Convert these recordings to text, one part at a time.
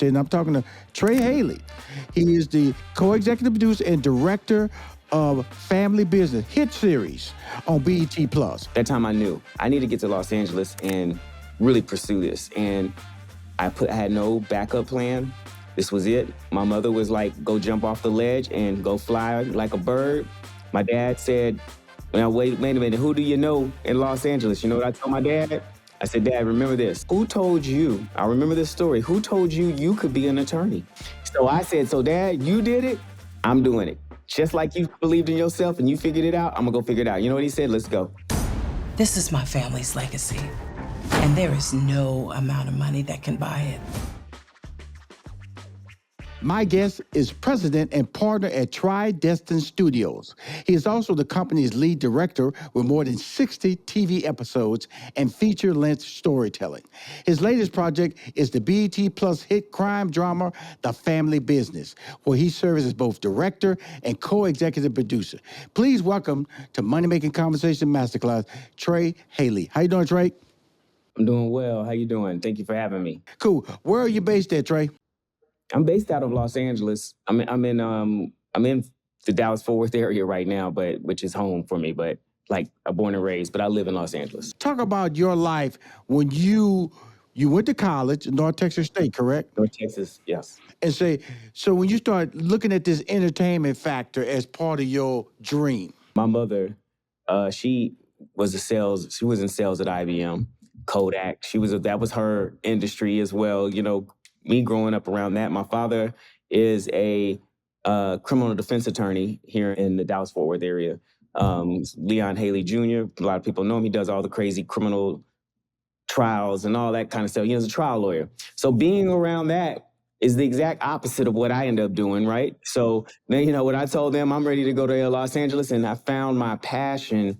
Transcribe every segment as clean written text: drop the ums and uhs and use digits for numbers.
today, and I'm talking to Trey Haley. He is the co-executive producer and director of Family Business hit series on BET Plus. That time I knew I need to get to Los Angeles and really pursue this. And I had no backup plan. This was it. My mother was like, go jump off the ledge and go fly like a bird. My dad said, now wait a minute, who do you know in Los Angeles? You know what I told my dad? I said, Dad, remember this. Who told you, I remember this story, who told you you could be an attorney? So I said, so Dad, you did it, I'm doing it. Just like you believed in yourself and you figured it out, I'm gonna go figure it out. You know what he said? Let's go. This is my family's legacy, and there is no amount of money that can buy it. My guest is president and partner at Destined Studios. He is also the company's lead director with more than 60 TV episodes and feature-length storytelling. His latest project is the BET Plus hit crime drama, The Family Business, where he serves as both director and co-executive producer. Please welcome to Money Making Conversation Masterclass, Trey Haley. How you doing, Trey? I'm doing well. How you doing? Thank you for having me. Cool. Where are you based at, Trey? I'm based out of Los Angeles. I'm in the Dallas-Fort Worth area right now, which is home for me. But like I'm born and raised, but I live in Los Angeles. Talk about your life when you went to college, North Texas State, correct? North Texas, yes. And so when you start looking at this entertainment factor as part of your dream. My mother, she was in sales at IBM, Kodak. That was her industry as well. You know, me growing up around that. My father is a criminal defense attorney here in the Dallas-Fort Worth area. Leon Haley Jr., a lot of people know him. He does all the crazy criminal trials and all that kind of stuff. He's a trial lawyer. So being around that is the exact opposite of what I ended up doing, right? So then, you know, when I told them I'm ready to go to Los Angeles and I found my passion,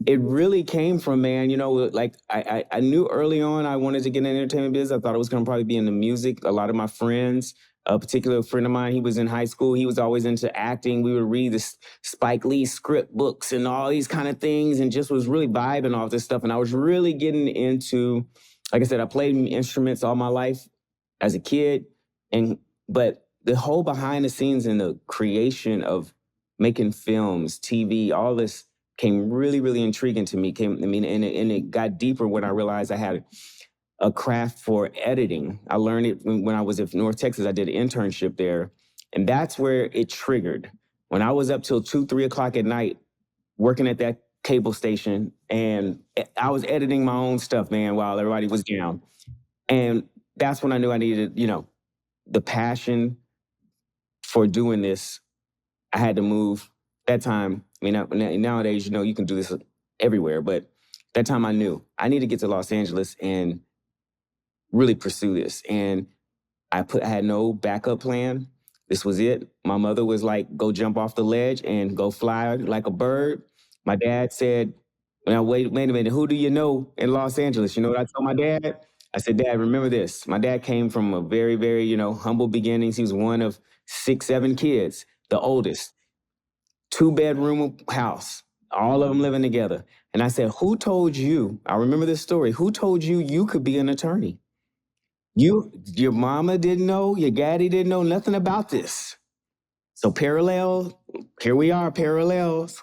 it really came from, man, you know, like I knew early on I wanted to get in the entertainment business. I thought it was going to probably be in the music. A lot of my friends, a particular friend of mine, he was in high school. He was always into acting. We would read the Spike Lee script books and all these kind of things and just was really vibing off this stuff. And I was really getting into, like I said, I played instruments all my life as a kid. But the whole behind the scenes and the creation of making films, TV, all this came really, really intriguing to me. And it got deeper when I realized I had a craft for editing. I learned it when I was in North Texas. I did an internship there. And that's where it triggered. When I was up till 2, 3 o'clock at night, working at that cable station, and I was editing my own stuff, man, while everybody was down. And that's when I knew I needed, you know, the passion for doing this. I had to move. That time, I mean, nowadays, you know, you can do this everywhere, but that time I knew I need to get to Los Angeles and really pursue this. And I had no backup plan. This was it. My mother was like, go jump off the ledge and go fly like a bird. My dad said, now wait a minute, who do you know in Los Angeles? You know what I told my dad? I said, Dad, remember this. My dad came from a very, very, you know, humble beginnings. He was one of 6, 7 kids, the oldest. 2-bedroom house, all of them living together. And I said, who told you, I remember this story, who told you you could be an attorney? Your mama didn't know, your daddy didn't know nothing about this. So here we are, parallels.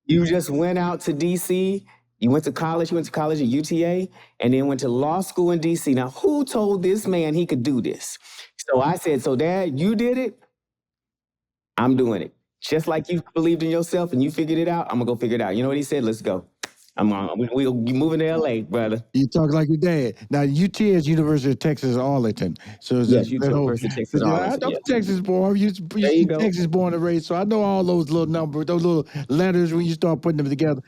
You just went out to DC, you went to college at UTA, and then went to law school in DC. Now, who told this man he could do this? So I said, so Dad, you did it, I'm doing it. Just like you believed in yourself and you figured it out, I'm gonna go figure it out. You know what he said? Let's go. We're moving to LA, brother. You talk like your dad. Now, UT is University of Texas Arlington. So yes, University of Texas Arlington. I'm Texas born. There you go. Texas born and raised. So I know all those little numbers, those little letters when you start putting them together.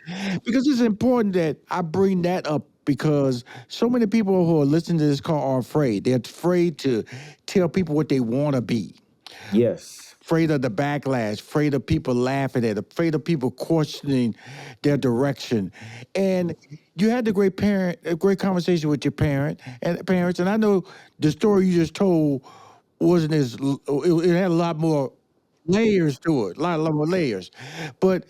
Because it's important that I bring that up because so many people who are listening to this call are afraid. They're afraid to tell people what they want to be. Yes. Afraid of the backlash, afraid of people laughing at it, afraid of people questioning their direction. And you had a great conversation with your parents, and I know the story you just told wasn't it had a lot more layers to it, a lot more layers. But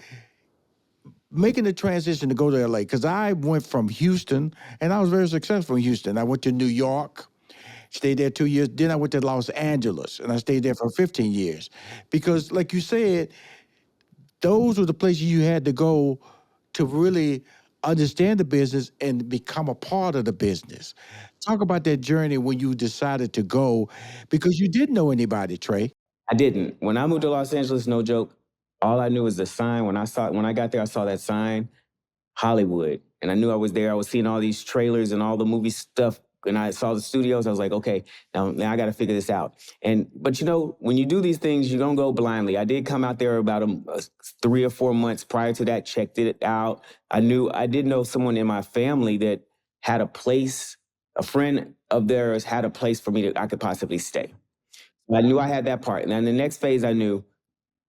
making the transition to go to LA, because I went from Houston, and I was very successful in Houston. I went to New York, Stayed there 2 years. Then I went to Los Angeles, and I stayed there for 15 years. Because, like you said, those were the places you had to go to really understand the business and become a part of the business. Talk about that journey when you decided to go, because you didn't know anybody, Trey. I didn't. When I moved to Los Angeles, no joke, all I knew was the sign. When I got there, I saw that sign, Hollywood. And I knew I was there. I was seeing all these trailers and all the movie stuff. And I saw the studios. I was like, okay, now I got to figure this out. But when you do these things, you don't go blindly. I did come out there about 3 or 4 months prior to that, checked it out. I did know someone in my family that had a place, a friend of theirs had a place for me I could possibly stay. I knew I had that part. And then the next phase I knew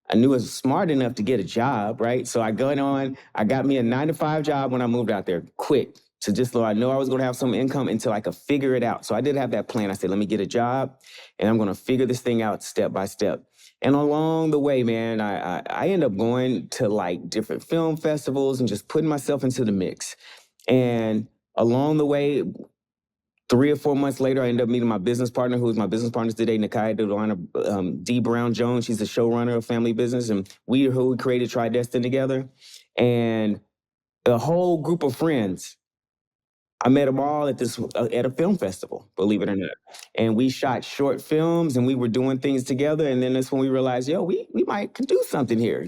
I was smart enough to get a job, right? So I got me a 9-to-5 job when I moved out there, quick, to just so I know I was gonna have some income until I could figure it out. So I did have that plan. I said, let me get a job and I'm gonna figure this thing out step by step. And along the way, man, I ended up going to like different film festivals and just putting myself into the mix. And along the way, 3 or 4 months later, I ended up meeting my business partner, who is my business partner today, Nakai Delana D. Brown Jones. She's the showrunner of Family Business, and we created Try Destined together. And a whole group of friends, I met them all at a film festival, believe it or not. And we shot short films and we were doing things together. And then that's when we realized, we might could do something here,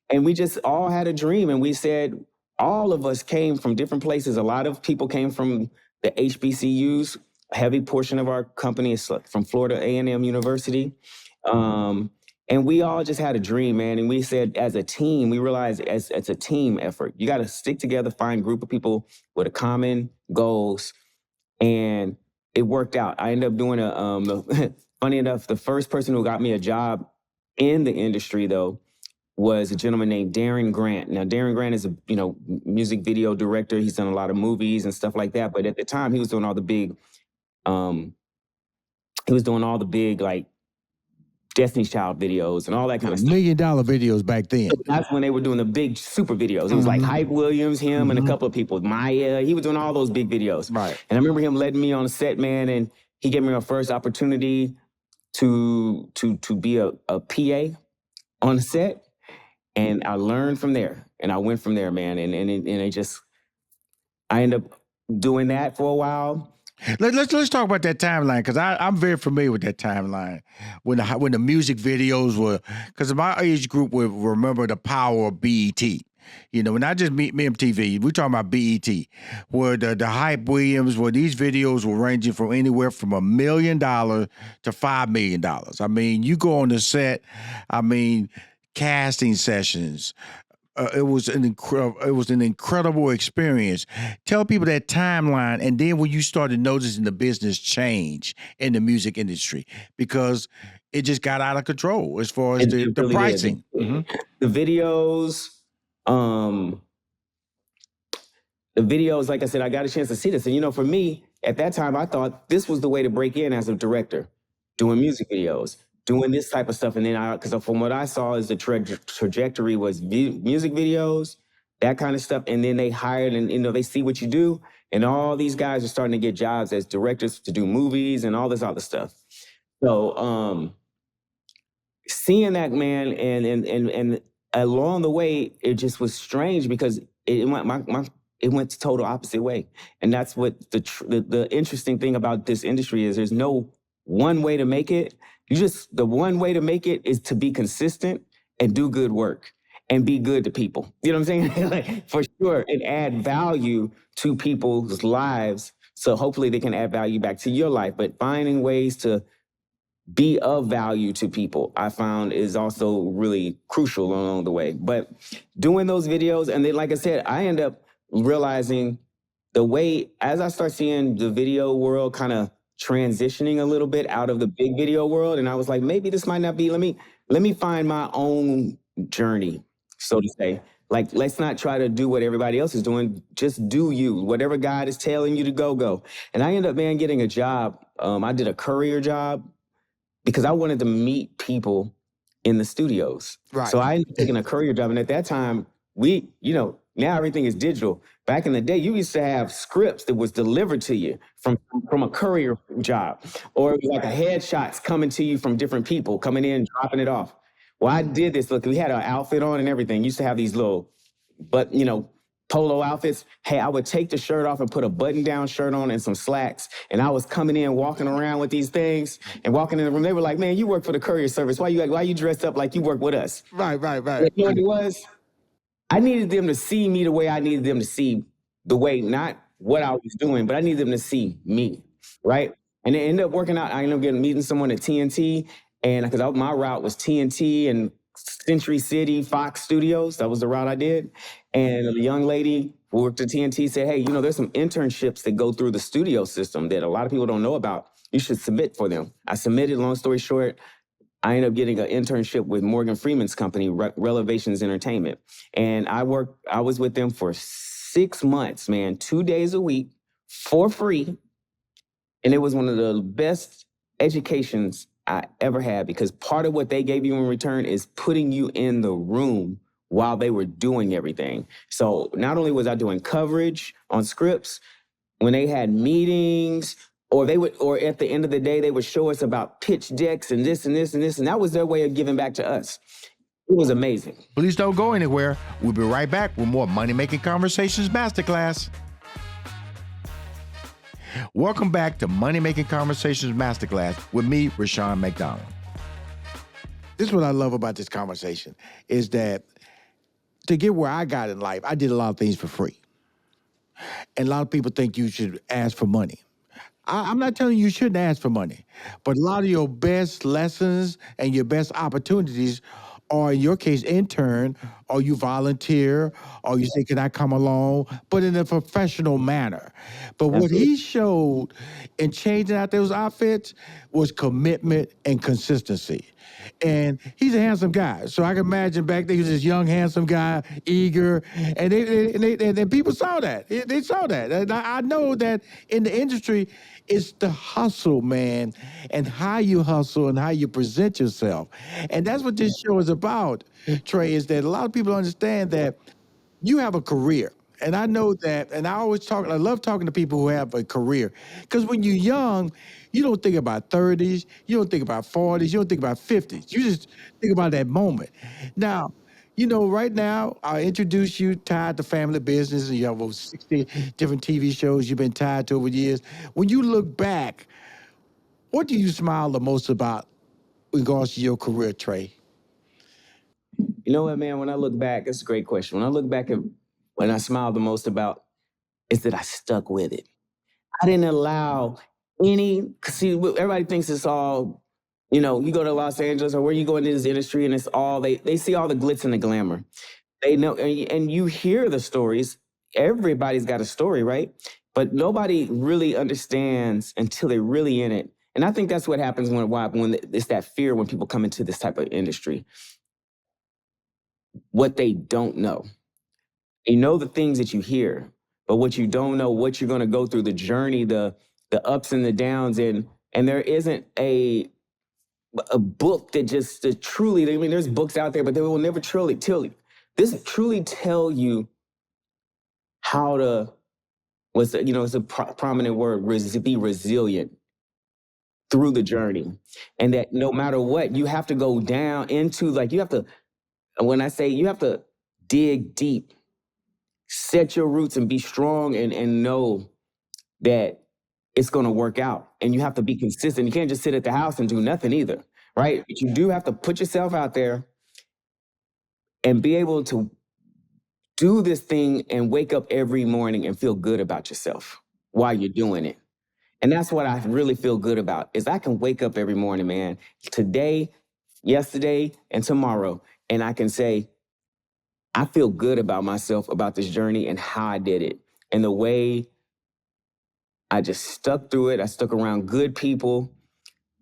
And we just all had a dream. And we said, all of us came from different places. A lot of people came from the HBCUs. A heavy portion of our company is from Florida A&M University. And we all just had a dream, man. And we said, as a team, we realized it's a team effort. You got to stick together, find a group of people with a common goals. And it worked out. I ended up doing funny enough, the first person who got me a job in the industry, though, was a gentleman named Darren Grant. Now, Darren Grant is a music video director. He's done a lot of movies and stuff like that. But at the time, he was doing all the big, like Destiny's Child videos and all that kind of stuff. $1 million videos back then. That's when they were doing the big super videos. It was like Hype Williams, him, and a couple of people. Maya, he was doing all those big videos. Right. And I remember him letting me on the set, man, and he gave me my first opportunity to be a PA on the set. And I learned from there. And I went from there, man. I ended up doing that for a while. Let's talk about that timeline, because I'm very familiar with that timeline when the music videos were, because my age group will remember the power of BET. Not just MTV, we're talking about BET, where the Hype Williams, where these videos were ranging from anywhere from $1 million to $5 million. I mean, you go on the set, casting sessions. It was an incredible experience. Tell people that timeline, and then when you started noticing the business change in the music industry, because it just got out of control as far as the really pricing. The videos, like I said, I got a chance to see this. And for me, at that time, I thought this was the way to break in as a director, doing music videos, doing this type of stuff. And then because from what I saw is the trajectory was music videos, that kind of stuff. And then they hired and, they see what you do. And all these guys are starting to get jobs as directors to do movies and all this other stuff. So seeing that, man, and along the way, it just was strange because it went the total opposite way. And that's what the interesting thing about this industry is. There's no one way to make it. The one way to make it is to be consistent and do good work and be good to people. You know what I'm saying? Like, for sure, and add value to people's lives. So hopefully they can add value back to your life. But finding ways to be of value to people, I found, is also really crucial along the way. But doing those videos, and then, like I said, I end up realizing the way, as I start seeing the video world kind of transitioning a little bit out of the big video world, and I was like, maybe this might not be, let me find my own journey, so to say. Like, let's not try to do what everybody else is doing. Just do you. Whatever God is telling you to go. And I ended up, man, getting a job. I did a courier job because I wanted to meet people in the studios. Right. So I ended up taking a courier job. And at that time, Now everything is digital. Back in the day, you used to have scripts that was delivered to you from a courier job, or it was like a headshots coming to you from different people coming in, dropping it off. Well, I did this. Look, we had an outfit on and everything. Used to have these little, but polo outfits. Hey, I would take the shirt off and put a button-down shirt on and some slacks. And I was coming in, walking around with these things and walking in the room. They were like, "Man, you work for the courier service. Why you dressed up like you work with us?" Right, right, You right. know what it was? I needed them to see me the way I needed them to see the way, not what I was doing, but I needed them to see me, right? And it ended up working out. I ended up meeting someone at TNT, and because my route was TNT and Century City, Fox Studios. That was the route I did. And a young lady who worked at TNT said, "Hey, there's some internships that go through the studio system that a lot of people don't know about. You should submit for them." I submitted. Long story short, I ended up getting an internship with Morgan Freeman's company, Relevations Entertainment. And I was with them for 6 months, man, 2 days a week for free. And it was one of the best educations I ever had, because part of what they gave you in return is putting you in the room while they were doing everything. So not only was I doing coverage on scripts, when they had meetings, or at the end of the day, they would show us about pitch decks and this and this and this, and that was their way of giving back to us. It was amazing. Please don't go anywhere. We'll be right back with more Money Making Conversations Masterclass. Welcome back to Money Making Conversations Masterclass with me, Rushion McDonald. This is what I love about this conversation, is that to get where I got in life, I did a lot of things for free. And a lot of people think you should ask for money. I'm not telling you shouldn't ask for money, but a lot of your best lessons and your best opportunities are, in your case, intern, or you volunteer, or you say, "Can I come along?" But in a professional manner. But what he showed in changing out those outfits was commitment and consistency. And he's a handsome guy. So I can imagine back then he was this young, handsome guy, eager, and people saw that. They saw that. And I know that in the industry, it's the hustle, man, and how you hustle and how you present yourself. And that's what this show is about, Trey, is that a lot of people understand that you have a career. And I know that, and I love talking to people who have a career. Because when you're young, you don't think about 30s, you don't think about 40s, you don't think about 50s. You just think about that moment. Now, right now, I'll introduce you tied to family business, and you have over 60 different TV shows you've been tied to over the years. When you look back, what do you smile the most about in regards to your career, Trey? You know what, man? When I look back, it's a great question. When I look back at when I smile the most about is that I stuck with it. I didn't allow see, everybody thinks it's all, you go to Los Angeles or where you go into this industry and it's all, they see all the glitz and the glamour. They know, and you hear the stories. Everybody's got a story, right? But nobody really understands until they're really in it. And I think that's what happens when it's that fear when people come into this type of industry. What they don't know. You know the things that you hear, but what you don't know, what you're going to go through, the journey, the ups and the downs, and there isn't a book that truly. I mean, there's books out there, but they will never truly tell you how to. It's a prominent word, be resilient through the journey, and that no matter what, you have to go down into you have to. When I say you have to dig deep. Set your roots and be strong and know that it's going to work out. And you have to be consistent. You can't just sit at the house and do nothing either, right? But you do have to put yourself out there and be able to do this thing and wake up every morning and feel good about yourself while you're doing it. And that's what I really feel good about, is I can wake up every morning, man, today, yesterday, and tomorrow, and I can say, I feel good about myself, about this journey and how I did it. And the way I just stuck through it. I stuck around good people.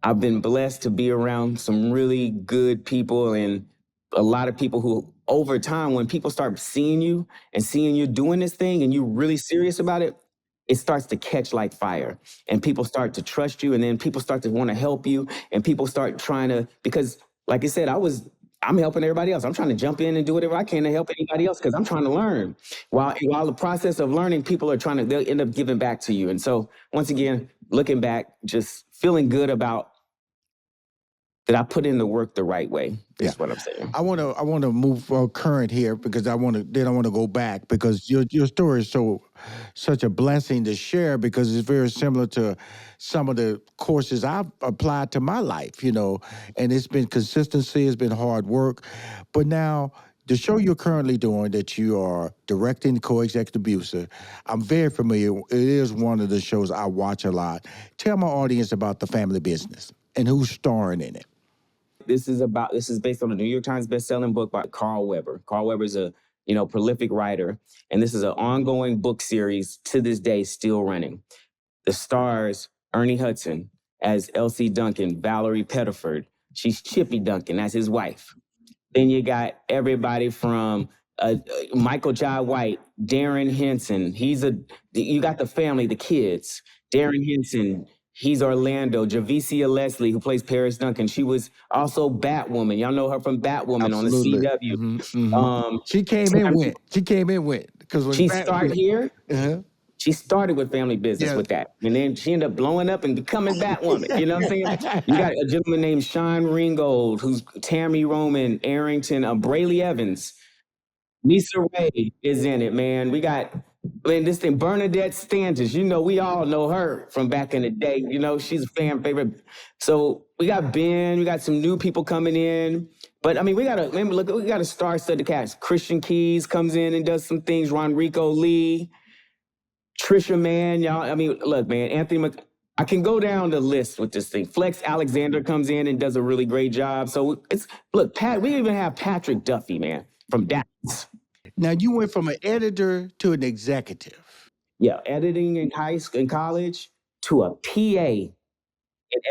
I've been blessed to be around some really good people and a lot of people who, over time, when people start seeing you and seeing you doing this thing and you're really serious about it, it starts to catch like fire. And people start to trust you, and then people start to want to help you, and people start trying to, because like I said, I'm helping everybody else. I'm trying to jump in and do whatever I can to help anybody else because I'm trying to learn. While the process of learning, people are they'll end up giving back to you. And so once again, looking back, just feeling good about that I put in the work the right way is what I'm saying. I want to move current here because I want to go back because your story is such a blessing to share because it's very similar to some of the courses I've applied to my life, and it's been consistency, it's been hard work, but now the show you're currently doing that you are directing, co-executive producer, I'm very familiar. It is one of the shows I watch a lot. Tell my audience about The Family Business and who's starring in it. This is based on a New York Times best-selling book by Carl Weber. Carl Weber is a prolific writer, and this is an ongoing book series to this day, still running. The stars Ernie Hudson as Elsie Duncan, Valerie Pettiford. She's Chippy Duncan, that's his wife. Then you got everybody from Michael Jai White, Darren Henson. You got the family, the kids. Darren Henson. He's Orlando. Javicia Leslie, who plays Paris Duncan. She was also Batwoman. Y'all know her from Batwoman Absolutely. on the CW. Mm-hmm. She came and went. Because she started here. Uh-huh. She started with Family Business with that. And then she ended up blowing up and becoming Batwoman. You know what I'm saying? You got a gentleman named Sean Ringgold, who's Tammy Roman, Arrington, Brayley Evans. Lisa Ray is in it, man. We got, this thing, Bernadette Stanton. We all know her from back in the day. She's a fan favorite. So we got Ben, we got some new people coming in. But we got a star-studded cast. Christian Keys comes in and does some things. Ronrico Lee, Trisha Mann, y'all. Look, man, I can go down the list with this thing. Flex Alexander comes in and does a really great job. So we even have Patrick Duffy, man, from Dallas. Now you went from an editor to an executive. Yeah, editing in college to a PA in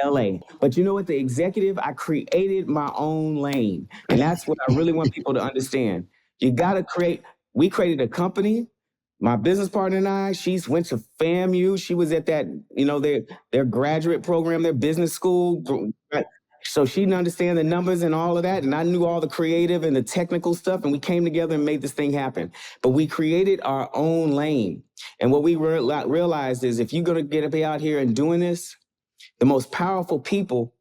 LA. But you know what? The executive, I created my own lane. And that's what I really want people to understand. You got to we created a company. My business partner and I, she went to FAMU. She was at that, their graduate program, their business school. So she didn't understand the numbers and all of that. And I knew all the creative and the technical stuff. And we came together and made this thing happen. But we created our own lane. And what we realized is if you're going to get out here and doing this, the most powerful people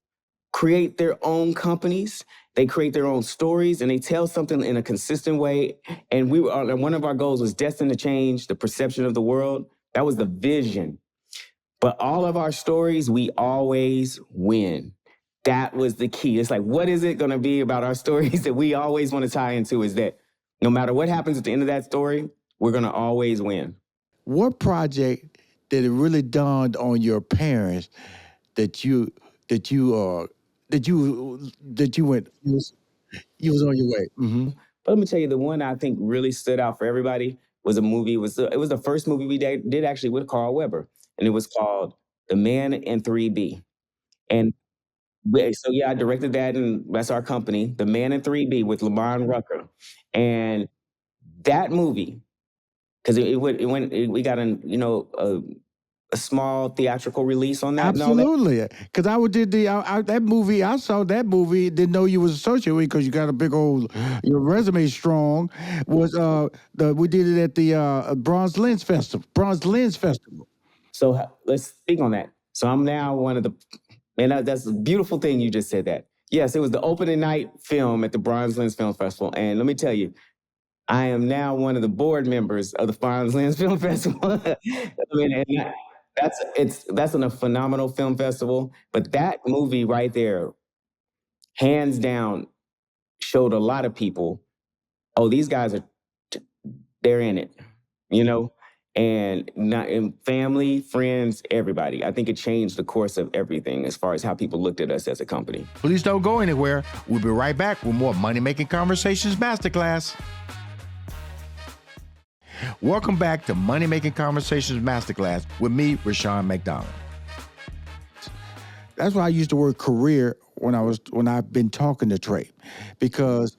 create their own companies. They create their own stories and they tell something in a consistent way. And one of our goals was destined to change the perception of the world. That was the vision. But all of our stories, we always win. That was the key. It's like, what is it going to be about our stories that we always want to tie into is that no matter what happens at the end of that story, we're going to always win. What project did it really dawned on your parents that you went, you was on your way? Mm-hmm. But let me tell you, the one I think really stood out for everybody was a movie. It was the first movie we did actually with Carl Weber, and it was called The Man in 3B. And so I directed that, and that's our company, The Man in 3B with Lamont Rucker. And that movie, because we got a small theatrical release on that. Absolutely, because that movie. I saw that movie. Didn't know you was associated with because you got a big old your resume strong. Was we did it at the Bronze Lens Festival. So let's speak on that. So I'm now one of the. Man, that's a beautiful thing you just said that. Yes, it was the opening night film at the Bronze Lens Film Festival. And let me tell you, I am now one of the board members of the Bronze Lens Film Festival. That's a phenomenal film festival. But that movie right there, hands down, showed a lot of people, these guys they're in it, and family, friends, everybody. I think it changed the course of everything as far as how people looked at us as a company. Please don't go anywhere. We'll be right back with more Money Making Conversations Masterclass. Welcome back to Money Making Conversations Masterclass with me, Rushion McDonald. That's why I used the word career when I've been talking to Trey, because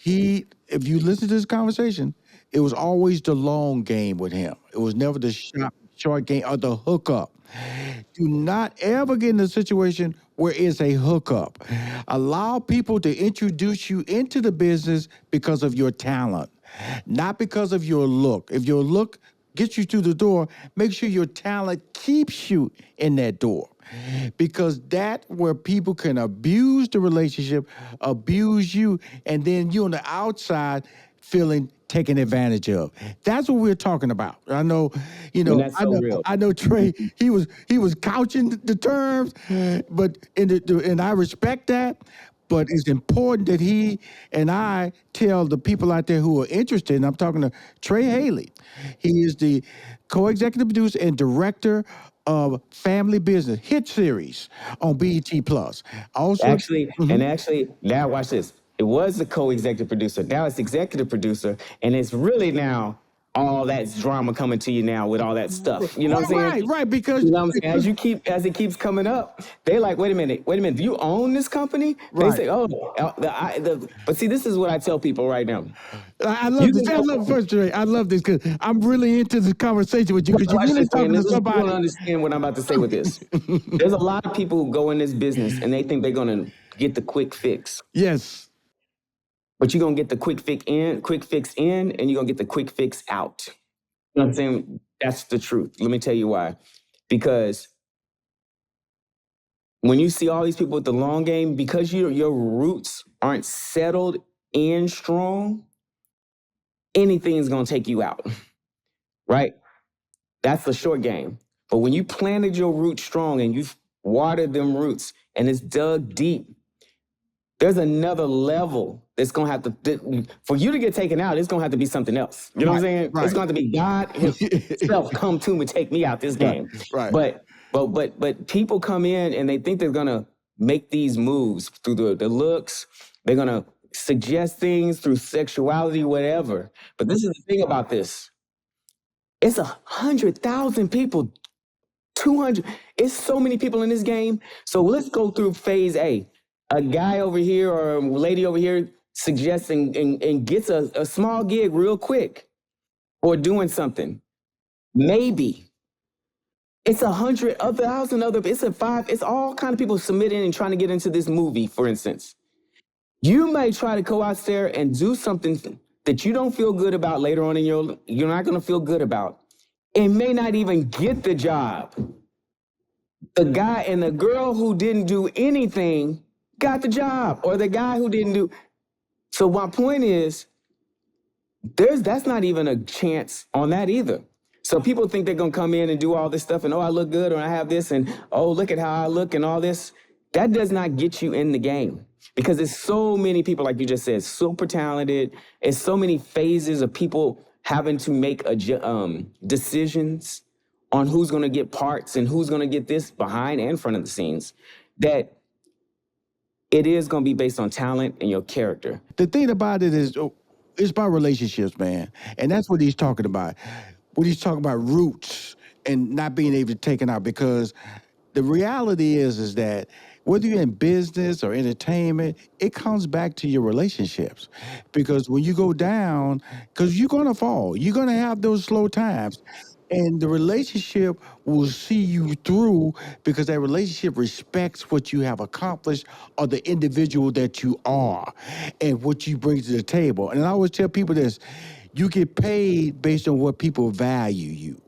if you listen to this conversation, it was always the long game with him. It was never the short game or the hookup. Do not ever get in a situation where it's a hookup. Allow people to introduce you into the business because of your talent, not because of your look. If your look gets you through the door, make sure your talent keeps you in that door. Because that where people can abuse the relationship, abuse you, and then you on the outside feeling taken advantage of. That's what we're talking about. I know, And that's I so know, real. I know Trey, he was couching the terms, but and I respect that. But it's important that he and I tell the people out there who are interested, and I'm talking to Trey Haley. He is the co-executive producer and director of Family Business hit series on BET Plus. Also, Actually, now watch this. It was the co-executive producer. Now it's executive producer, and it's really now all that drama coming to you now with all that stuff. You know what I'm saying? right, because You know what I'm saying? As it keeps coming up, they like, wait a minute, do you own this company? They right. say, oh, but see, this is what I tell people right now. I love You this. can I go. love first, Trey. I love this because I'm really into this conversation with you because you're Watch really this, man. talking to You don't somebody. understand what I'm about to say with this. There's a lot of people who go in this business and they think they're gonna get the quick fix. Yes. But you're gonna get the quick fix in, and you're gonna get the quick fix out. You know what I'm saying? That's the truth. Let me tell you why. Because when you see all these people with the long game, because your roots aren't settled in strong, anything's gonna take you out. Right? That's the short game. But when you planted your roots strong and you've watered them roots and it's dug deep, there's another level that's gonna have to, for you to get taken out, it's gonna have to be something else. You know what I'm saying? Right. It's gonna have to be God Himself come to me, take me out this game. Right. But people come in and they think they're gonna make these moves through the looks. They're gonna suggest things through sexuality, whatever. But this is the thing about this. It's 100,000 people, 200. It's so many people in this game. So let's go through phase A. A guy over here or a lady over here suggests and gets a small gig real quick or doing something. Maybe. It's 1,000 other, it's a five, it's all kind of people submitting and trying to get into this movie, for instance. You may try to go out there and do something that you don't feel good about later on in you're not gonna feel good about. And may not even get the job. The guy and the girl who didn't do anything got the job, or the guy who didn't do. So my point is, that's not even a chance on that either. So people think they're gonna come in and do all this stuff and oh, I look good or I have this and oh, look at how I look and all this. That does not get you in the game because there's so many people, like you just said, super talented. It's so many phases of people having to make decisions on who's gonna get parts and who's gonna get this behind and front of the scenes, that it is gonna be based on talent and your character. The thing about it is, it's about relationships, man, and that's what he's talking about. When he's talking about roots and not being able to take it out, because the reality is that whether you're in business or entertainment, it comes back to your relationships. Because when you go down, because you're gonna fall, you're gonna have those slow times. And the relationship will see you through because that relationship respects what you have accomplished or the individual that you are and what you bring to the table. And I always tell people this, you get paid based on what people value you.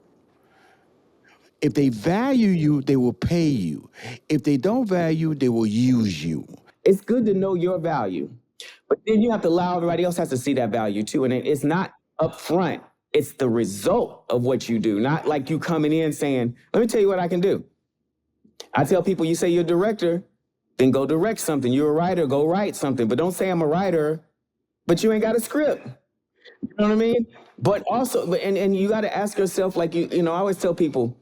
If they value you, they will pay you. If they don't value, they will use you. It's good to know your value, but then you have to allow everybody else has to see that value too. And it's not upfront. It's the result of what you do, not like you coming in saying, let me tell you what I can do. I tell people, you say you're a director, then go direct something. You're a writer, go write something. But don't say I'm a writer, but you ain't got a script. You know what I mean? But also, and you got to ask yourself, like I always tell people,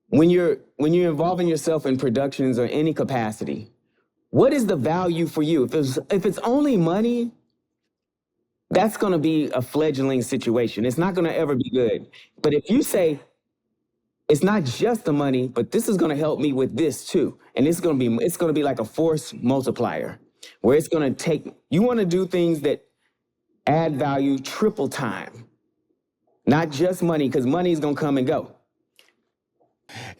when you're involving yourself in productions or any capacity, what is the value for you? If it's only money, that's going to be a fledgling situation. It's not going to ever be good. But if you say, it's not just the money, but this is going to help me with this too. And it's going to be like a force multiplier where it's going to you want to do things that add value triple time, not just money, because money is going to come and go.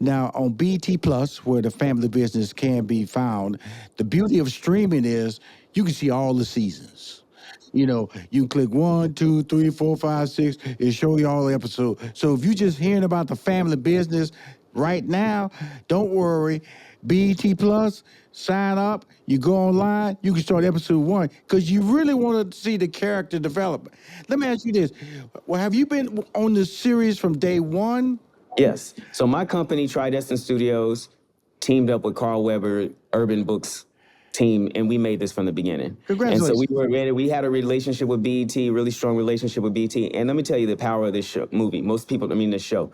Now, on BT Plus, where the family business can be found, the beauty of streaming is you can see all the seasons. You know, you can click 1, 2, 3, 4, 5, 6, and show you all the episodes. So if you're just hearing about the family business right now, don't worry. BET Plus, sign up. You go online, you can start episode 1 because you really want to see the character development. Let me ask you this: well, have you been on this series from day one? Yes. So my company, Destined Studios, teamed up with Carl Weber Urban Books team, and we made this from the beginning. Congratulations. And so we were ready. We had a relationship with BET, really strong relationship with BET. And let me tell you the power of this movie. This show.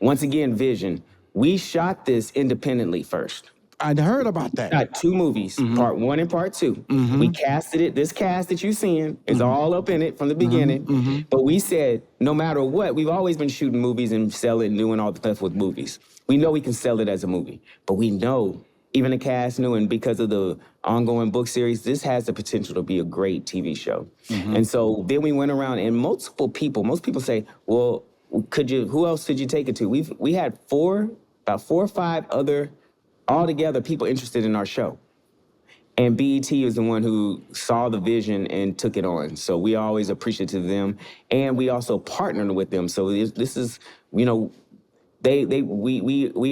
Once again, vision. We shot this independently first. I'd heard about that. Shot 2 movies, part 1 and part 2. We casted it. This cast that you're seeing is all up in it from the beginning. But we said, no matter what, we've always been shooting movies and selling and doing all the stuff with movies. We know we can sell it as a movie, but we know even the cast knew, and because of the ongoing book series, this has the potential to be a great TV show. And so then we went around, and most people say, well, who else could you take it to? We had about 4 or 5 other altogether people interested in our show. And BET is the one who saw the vision and took it on. So we always appreciative of them. And we also partnered with them. So this is, we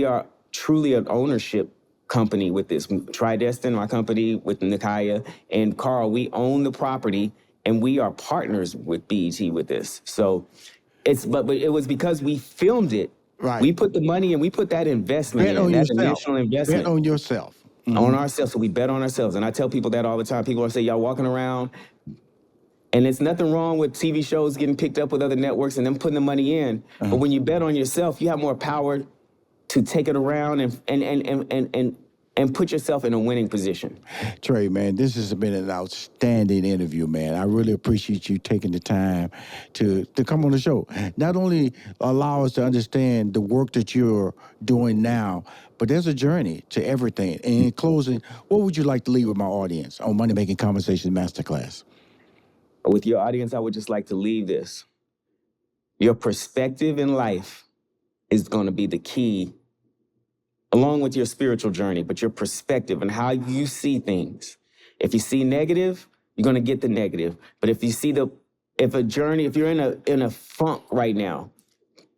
are truly an ownership company with this. Destined, my company with Nikaya and Carl, we own the property and we are partners with BET with this. So but it was because we filmed it. Right. We put the money and we put that investment Bet on that yourself. initial investment. Bet on yourself. On ourselves. So we bet on ourselves. And I tell people that all the time. People say, y'all walking around, and there's nothing wrong with TV shows getting picked up with other networks and them putting the money in. But when you bet on yourself, you have more power to take it around and put yourself in a winning position. Trey, man, this has been an outstanding interview, man. I really appreciate you taking the time to come on the show. Not only allow us to understand the work that you're doing now, but there's a journey to everything. And in closing, what would you like to leave with my audience on Money Making Conversations Masterclass? With your audience, I would just like to leave this. Your perspective in life is going to be the key, along with your spiritual journey, but your perspective and how you see things. If you see negative, you're gonna get the negative. But if you see if you're in a funk right now,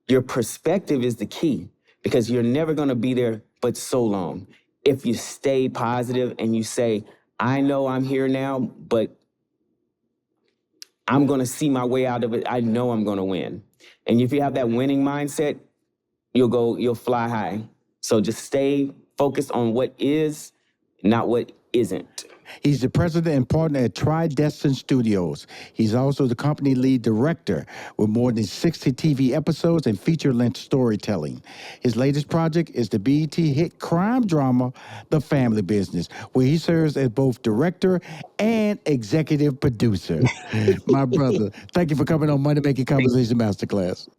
your perspective is the key, because you're never gonna be there but so long. If you stay positive and you say, I know I'm here now, but I'm gonna see my way out of it. I know I'm gonna win. And if you have that winning mindset, you'll fly high. So just stay focused on what is, not what isn't. He's the president and partner at Destined Studios. He's also the company lead director with more than 60 TV episodes and feature-length storytelling. His latest project is the BET hit crime drama, The Family Business, where he serves as both director and executive producer. My brother, thank you for coming on Money Making Conversation Masterclass.